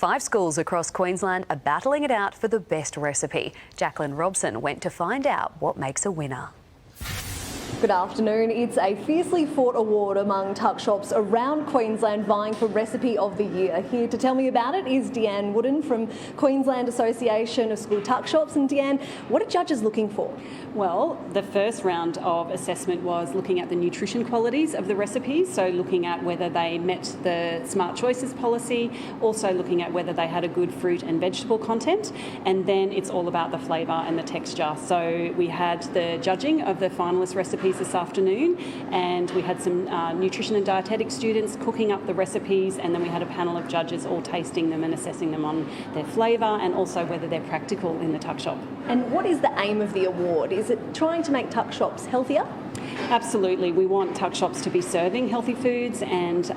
5 schools across Queensland are battling it out for the best recipe. Jacqueline Robson went to find out what makes a winner. Good afternoon. It's a fiercely fought award among tuck shops around Queensland vying for Recipe of the Year. Here to tell me about it is Deanne Wooden from Queensland Association of School Tuck Shops. And Deanne, what are judges looking for? Well, the first round of assessment was looking at the nutrition qualities of the recipes, so looking at whether they met the Smart Choices policy, also looking at whether they had a good fruit and vegetable content, and then it's all about the flavour and the texture. So we had the judging of the finalist recipes this afternoon, and we had some nutrition and dietetic students cooking up the recipes, and then we had a panel of judges all tasting them and assessing them on their flavour and also whether they're practical in the tuck shop. And what is the aim of the award? Is it trying to make tuck shops healthier? Absolutely. We want tuck shops to be serving healthy foods, and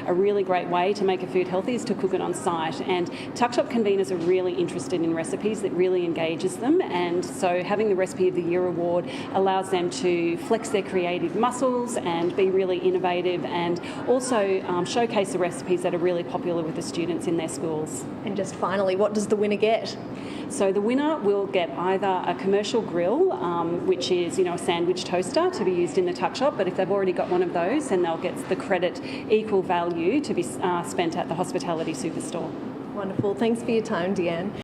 a really great way to make a food healthy is to cook it on site. And tuck shop conveners are really interested in recipes that really engages them, and so having the Recipe of the Year award allows them to flex their creative muscles and be really innovative, and also showcase the recipes that are really popular with the students in their schools. And just finally, what does the winner get? So the winner will get either a commercial grill, which is a sandwich toaster to be used in the tuck shop, but if they've already got one of those, then they'll get the credit equal value to be spent at the Hospitality Superstore. Wonderful. Thanks for your time, Deanne.